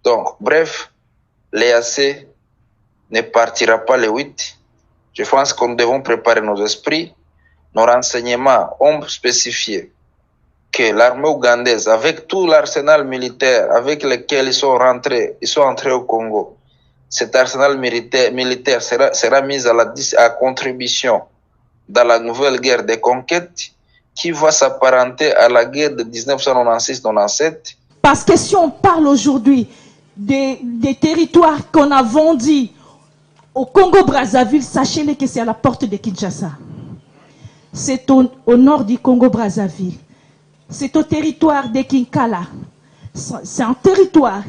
Donc, bref, l'EAC ne partira pas le 8. Je pense que nous devons préparer nos esprits. Nos renseignements ont spécifié que l'armée ougandaise, avec tout l'arsenal militaire avec lequel ils sont entrés au Congo, cet arsenal militaire sera mis à contribution dans la nouvelle guerre des conquêtes qui va s'apparenter à la guerre de 1996-97. Parce que si on parle aujourd'hui des territoires qu'on a vendus au Congo-Brazzaville, sachez-le que c'est à la porte de Kinshasa. C'est au nord du Congo-Brazzaville. C'est au territoire de Kinkala. C'est un territoire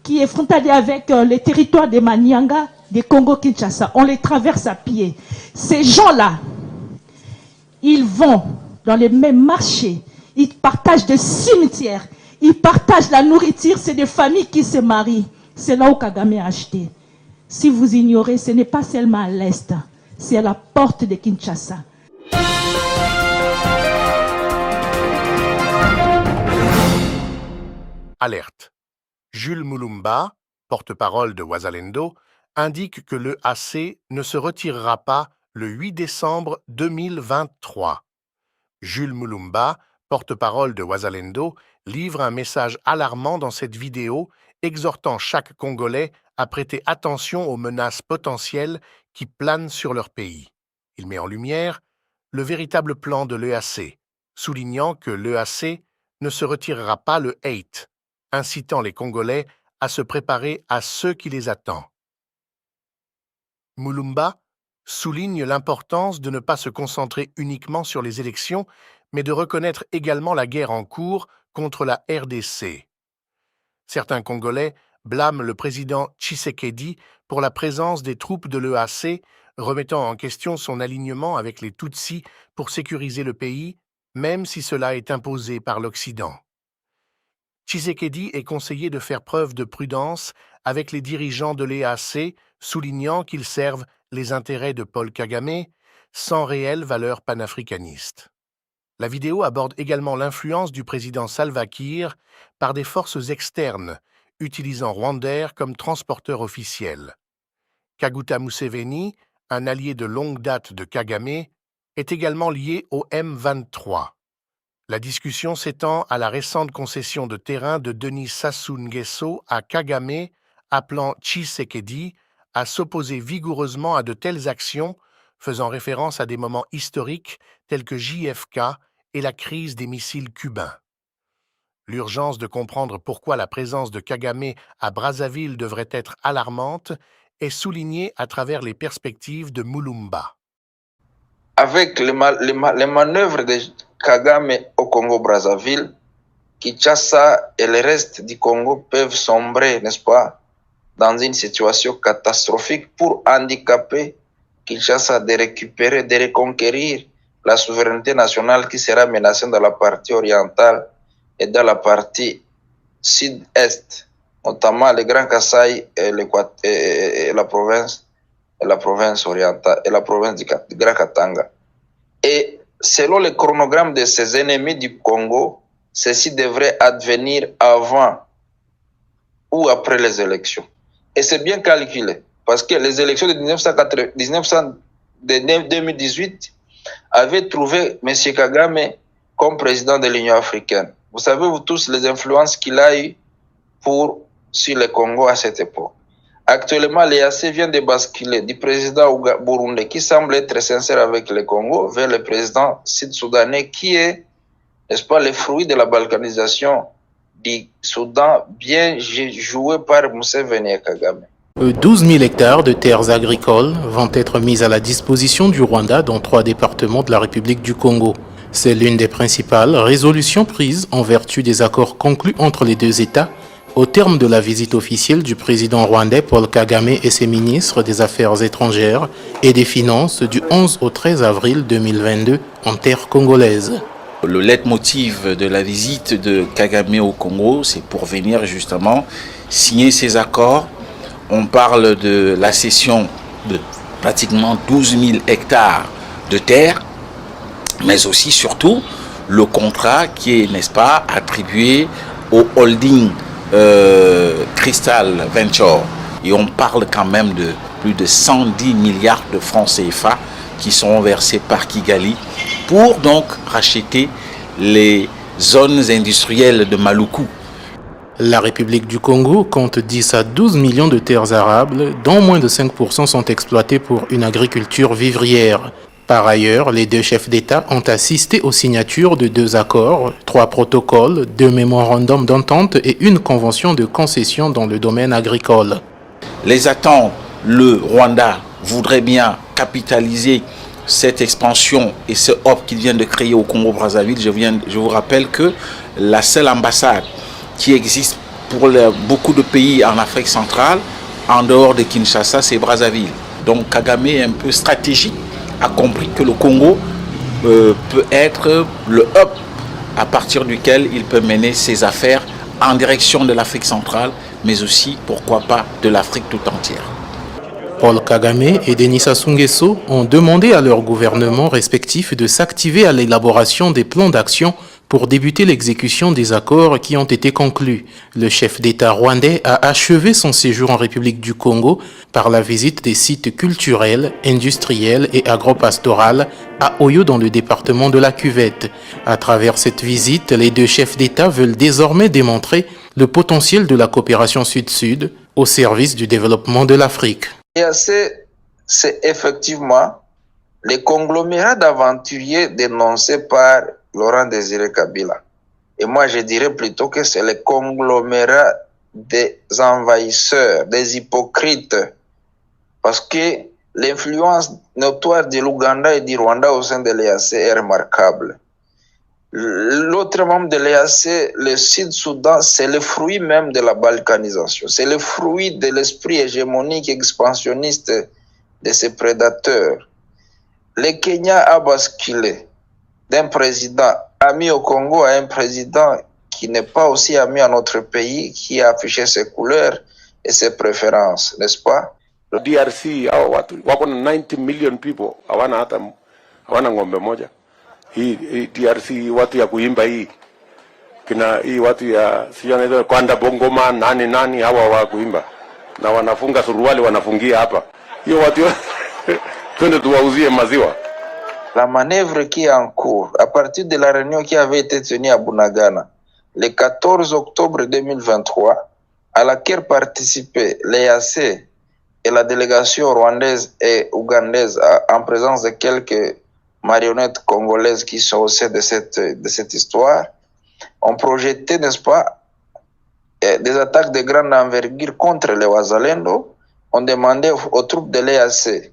qui est frontalier avec le territoire de Manianga, de Congo-Kinshasa. On les traverse à pied. Ces gens-là, ils vont dans les mêmes marchés. Ils partagent des cimetières. Ils partagent la nourriture. C'est des familles qui se marient. C'est là où Kagame a acheté. Si vous ignorez, ce n'est pas seulement à l'est. C'est à la porte de Kinshasa. Alerte. Jules Mulumba, porte-parole de Wazalendo, indique que l'EAC ne se retirera pas le 8 décembre 2023. Jules Mulumba, porte-parole de Wazalendo, livre un message alarmant dans cette vidéo, exhortant chaque Congolais à prêter attention aux menaces potentielles qui planent sur leur pays. Il met en lumière le véritable plan de l'EAC, soulignant que l'EAC ne se retirera pas le 8, incitant les Congolais à se préparer à ce qui les attend. Mulumba souligne l'importance de ne pas se concentrer uniquement sur les élections, mais de reconnaître également la guerre en cours contre la RDC. Certains Congolais blâment le président Tshisekedi pour la présence des troupes de l'EAC, remettant en question son alignement avec les Tutsis pour sécuriser le pays, même si cela est imposé par l'Occident. Tshisekedi est conseillé de faire preuve de prudence avec les dirigeants de l'EAC, soulignant qu'ils servent les intérêts de Paul Kagame sans réelle valeur panafricaniste. La vidéo aborde également l'influence du président Salva Kiir par des forces externes, utilisant Rwandair comme transporteur officiel. Kaguta Museveni, un allié de longue date de Kagame, est également lié au M23. La discussion s'étend à la récente concession de terrain de Denis Sassou Nguesso à Kagame, appelant Tshisekedi à s'opposer vigoureusement à de telles actions, faisant référence à des moments historiques tels que JFK et la crise des missiles cubains. L'urgence de comprendre pourquoi la présence de Kagame à Brazzaville devrait être alarmante est soulignée à travers les perspectives de Mulumba. Avec les manœuvres de Kagame au Congo-Brazzaville, Kinshasa et le reste du Congo peuvent sombrer, n'est-ce pas, dans une situation catastrophique pour handicaper Kinshasa de récupérer, de reconquérir la souveraineté nationale qui sera menacée dans la partie orientale et dans la partie sud-est, notamment le Grand Kasaï et la province orientale et la province du Grand Katanga. Et selon le chronogramme de ces ennemis du Congo, ceci devrait advenir avant ou après les élections. Et c'est bien calculé, parce que les élections de 2018 avaient trouvé M. Kagame comme président de l'Union africaine. Vous savez, vous tous, les influences qu'il a eues sur le Congo à cette époque. Actuellement, l'EAC vient de basculer du président burundais qui semble être sincère avec le Congo vers le président sud-soudanais qui est, n'est-ce pas, le fruit de la balkanisation du Soudan bien joué par Museveni et Kagame. 12 000 hectares de terres agricoles vont être mis à la disposition du Rwanda dans 3 départements de la République du Congo. C'est l'une des principales résolutions prises en vertu des accords conclus entre les deux États au terme de la visite officielle du président rwandais Paul Kagame et ses ministres des Affaires étrangères et des Finances du 11 au 13 avril 2022 en terre congolaise. Le leitmotiv de la visite de Kagame au Congo, c'est pour venir justement signer ces accords. On parle de la cession de pratiquement 12 000 hectares de terre, mais aussi surtout le contrat qui est, n'est-ce pas, attribué au holding Crystal Venture. Et on parle quand même de plus de 110 milliards de francs CFA qui sont versés par Kigali pour donc racheter les zones industrielles de Maluku. La République du Congo compte 10 à 12 millions de terres arables, dont moins de 5% sont exploitées pour une agriculture vivrière. Par ailleurs, les deux chefs d'État ont assisté aux signatures de 2 accords, 3 protocoles, 2 mémorandums d'entente et une convention de concession dans le domaine agricole. Les attentes, le Rwanda voudrait bien capitaliser cette expansion et ce hub qu'il vient de créer au Congo-Brazzaville. Je vous rappelle que la seule ambassade qui existe pour beaucoup de pays en Afrique centrale, en dehors de Kinshasa, c'est Brazzaville. Donc Kagame est un peu stratégique, a compris que le Congo peut être le hub à partir duquel il peut mener ses affaires en direction de l'Afrique centrale, mais aussi, pourquoi pas, de l'Afrique tout entière. Paul Kagame et Denis Sassou Nguesso ont demandé à leurs gouvernements respectifs de s'activer à l'élaboration des plans d'action pour débuter l'exécution des accords qui ont été conclus. Le chef d'État rwandais a achevé son séjour en République du Congo par la visite des sites culturels, industriels et agropastoraux à Oyo dans le département de la Cuvette. À travers cette visite, les deux chefs d'État veulent désormais démontrer le potentiel de la coopération sud-sud au service du développement de l'Afrique. C'est effectivement les conglomérats d'aventuriers dénoncés par Laurent Désiré Kabila. Et moi, je dirais plutôt que c'est les conglomérats des envahisseurs, des hypocrites. Parce que l'influence notoire de l'Ouganda et du Rwanda au sein de l'EAC est remarquable. L'autre membre de l'EAC, le Sud-Soudan, c'est le fruit même de la balkanisation. C'est le fruit de l'esprit hégémonique expansionniste de ces prédateurs. Le Kenya a basculé d'un président ami au Congo à un président qui n'est pas aussi ami à notre pays, qui a affiché ses couleurs et ses préférences, n'est-ce pas? DRC, wako na 90 million people, hawana ng'ombe moja. Hii DRC watu ya kuimba hii watu ya sio kwanda bongoma nani hawa wa kuimba na wanafunga suruali wanafungia hapa hiyo watu twende tuwauzie maziwa. La manœuvre qui est en cours à partir de la réunion qui avait été tenue à Bunagana le 14 octobre 2023 à laquelle participaient l'EAC et la délégation rwandaise et ougandaise en présence de quelques marionnettes congolaises qui sont au sein de cette histoire, ont projeté, n'est-ce pas, des attaques de grande envergure contre les Wazalendo, ont demandé aux troupes de l'EAC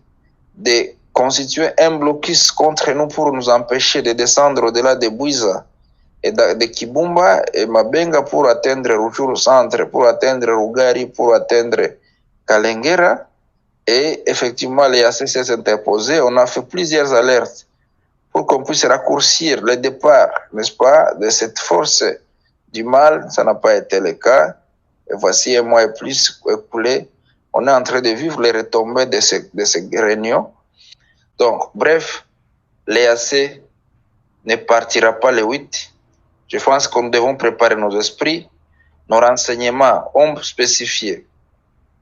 de constituer un blocus contre nous pour nous empêcher de descendre au-delà de Bouiza et de Kibumba et Mabenga pour atteindre Rutshuru Centre, pour atteindre Rugari, pour atteindre Kalengera. Et effectivement, l'EAC s'est interposé. On a fait plusieurs alertes pour qu'on puisse raccourcir le départ, n'est-ce pas, de cette force du mal. Ça n'a pas été le cas. Et voici un mois et plus écoulé. On est en train de vivre les retombées de ces réunions. Donc, bref, l'EAC ne partira pas le 8. Je pense que nous devons préparer nos esprits. Nos renseignements ont spécifié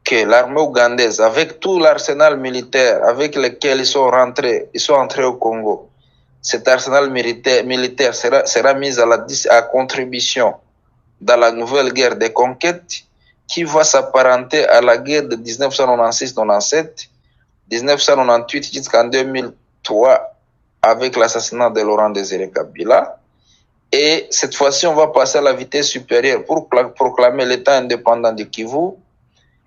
que l'armée ougandaise, avec tout l'arsenal militaire avec lequel ils sont entrés au Congo, cet arsenal militaire sera mis à contribution dans la nouvelle guerre des conquêtes qui va s'apparenter à la guerre de 1996-97, 1998 jusqu'en 2003 avec l'assassinat de Laurent Désiré Kabila. Et cette fois-ci, on va passer à la vitesse supérieure pour proclamer l'État indépendant du Kivu.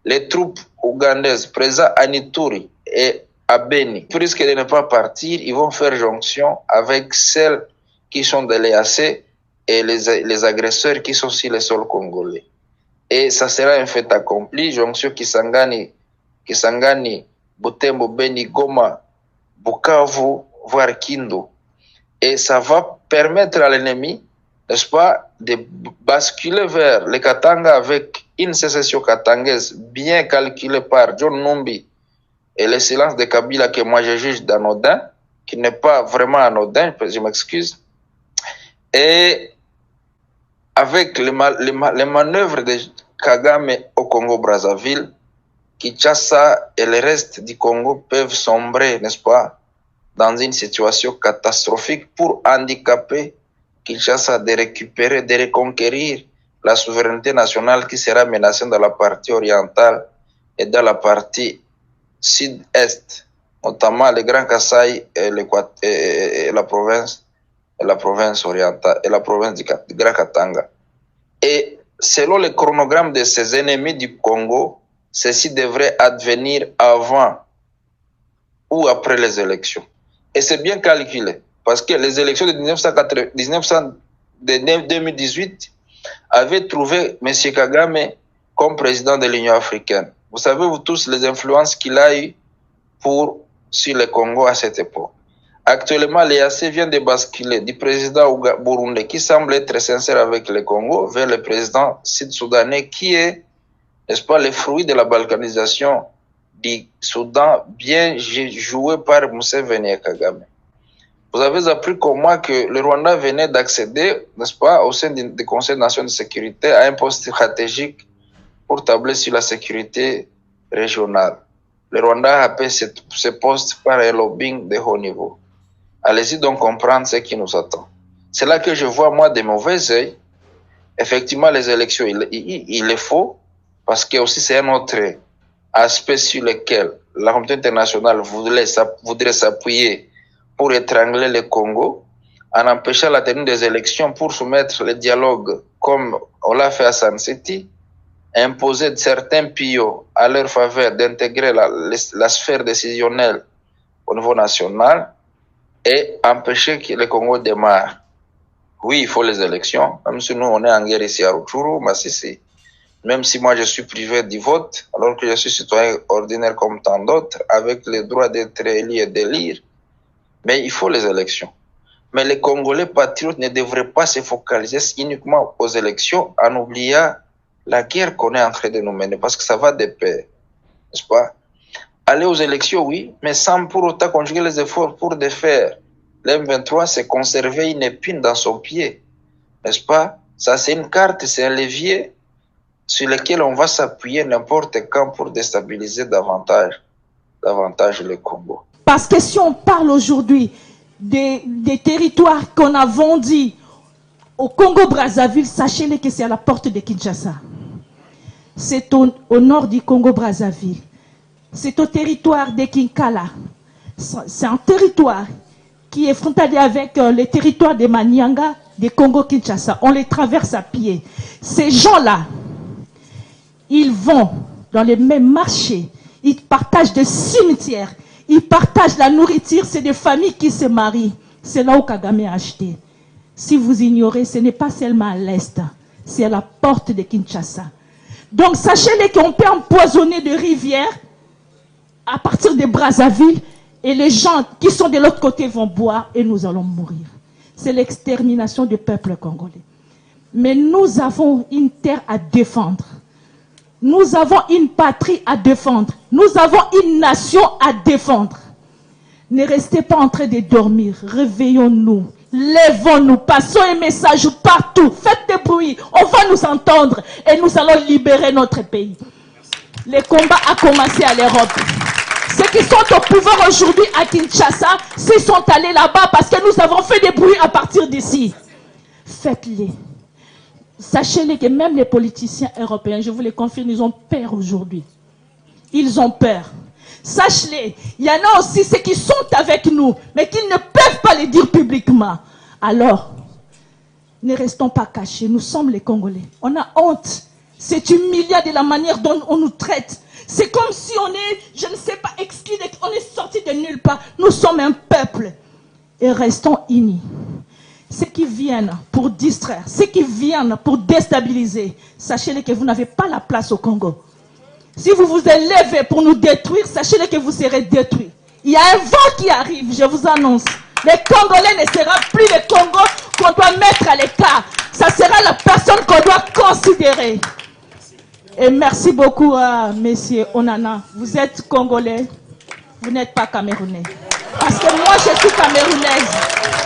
Les troupes ougandaises présentes à Ituri et à Beni, risquent de ne pas partir, ils vont faire jonction avec celles qui sont de l'EAC et les agresseurs qui sont sur le sol congolais. Et ça sera un fait accompli, jonction Kisangani, Butembo, Beni, Goma, Bukavu, voire Kindu. Et ça va permettre à l'ennemi, n'est-ce pas, de basculer vers le Katanga avec une sécession katangaise bien calculée par John Numbi et le silence de Kabila que moi je juge d'anodin, qui n'est pas vraiment anodin, je m'excuse. Et avec les manœuvres de Kagame au Congo-Brazzaville, Kinshasa et le reste du Congo peuvent sombrer, n'est-ce pas, dans une situation catastrophique pour handicaper Kinshasa de récupérer, de reconquérir la souveraineté nationale qui sera menacée dans la partie orientale et dans la partie sud-est, notamment le Grand Kasaï et la province orientale et la province du Grand Katanga. Et selon le chronogramme de ces ennemis du Congo, ceci devrait advenir avant ou après les élections. Et c'est bien calculé, parce que les élections de 2018 avaient trouvé M. Kagame comme président de l'Union africaine. Vous savez, vous tous, les influences qu'il a eues sur le Congo à cette époque. Actuellement, l'EAC vient de basculer du président burundais qui semble être sincère avec le Congo vers le président sud-soudanais qui est, n'est-ce pas, le fruit de la balkanisation du Soudan bien joué par Museveni et Kagame. Vous avez appris comme moi que le Rwanda venait d'accéder, n'est-ce pas, au sein du Conseil des Nations de sécurité à un poste stratégique pour tabler sur la sécurité régionale. Le Rwanda a appelé ce poste par un lobbying de haut niveau. Allez-y donc comprendre ce qui nous attend. C'est là que je vois, moi, de mauvais œil. Effectivement, les élections, il est faux, parce que aussi c'est un autre aspect sur lequel la communauté internationale voudrait s'appuyer pour étrangler le Congo, en empêchant la tenue des élections pour soumettre le dialogue comme on l'a fait à San City, imposer certains pions à leur faveur d'intégrer la sphère décisionnelle au niveau national et empêcher que le Congo démarre. Oui, il faut les élections, même si nous on est en guerre ici à Rutshuru, Masisi. Même si moi je suis privé du vote, alors que je suis citoyen ordinaire comme tant d'autres, avec le droit d'être élu et d'élire, mais il faut les élections. Mais les Congolais patriotes ne devraient pas se focaliser uniquement aux élections en oubliant la guerre qu'on est en train de nous mener, parce que ça va de pair, n'est-ce pas? Aller aux élections, oui, mais sans pour autant conjuguer les efforts pour défaire l'M23, c'est conserver une épine dans son pied, n'est-ce pas? Ça, c'est une carte, c'est un levier sur lequel on va s'appuyer n'importe quand pour déstabiliser davantage le Congo. Parce que si on parle aujourd'hui des territoires qu'on a vendus au Congo-Brazzaville, sachez-le que c'est à la porte de Kinshasa. C'est au nord du Congo-Brazzaville. C'est au territoire de Kinkala. C'est un territoire qui est frontalier avec le territoire de Manianga, de Congo-Kinshasa. On les traverse à pied. Ces gens-là, ils vont dans les mêmes marchés. Ils partagent des cimetières. Ils partagent la nourriture. C'est des familles qui se marient. C'est là où Kagame a acheté. Si vous ignorez, ce n'est pas seulement à l'est. C'est à la porte de Kinshasa. Donc sachez-le qu'on peut empoisonner des rivières à partir de Brazzaville et les gens qui sont de l'autre côté vont boire et nous allons mourir. C'est l'extermination du peuple congolais. Mais nous avons une terre à défendre. Nous avons une patrie à défendre. Nous avons une nation à défendre. Ne restez pas en train de dormir. Réveillons-nous. Lèvons-nous. Passons un message partout. Faites des bruits. On va nous entendre. Et nous allons libérer notre pays. Le combat a commencé à l'Europe. Ceux qui sont au pouvoir aujourd'hui à Kinshasa, s'ils sont allés là-bas parce que nous avons fait des bruits à partir d'ici. Faites-les. Sachez-le que même les politiciens européens, je vous le confirme, ils ont peur aujourd'hui. Ils ont peur. Sachez-le, il y en a aussi ceux qui sont avec nous, mais qui ne peuvent pas le dire publiquement. Alors, ne restons pas cachés. Nous sommes les Congolais. On a honte. C'est humiliant de la manière dont on nous traite. C'est comme si on est, je ne sais pas, exclu, on est sorti de nulle part. Nous sommes un peuple. Et restons unis. Ceux qui viennent pour distraire, ceux qui viennent pour déstabiliser, sachez-le que vous n'avez pas la place au Congo. Si vous vous élevez pour nous détruire, sachez-le que vous serez détruits. Il y a un vent qui arrive, je vous annonce. Le Congolais ne sera plus le Congo qu'on doit mettre à l'écart. Ça sera la personne qu'on doit considérer. Et merci beaucoup à Monsieur Onana. Vous êtes Congolais, vous n'êtes pas Camerounais. Parce que moi, je suis Camerounaise.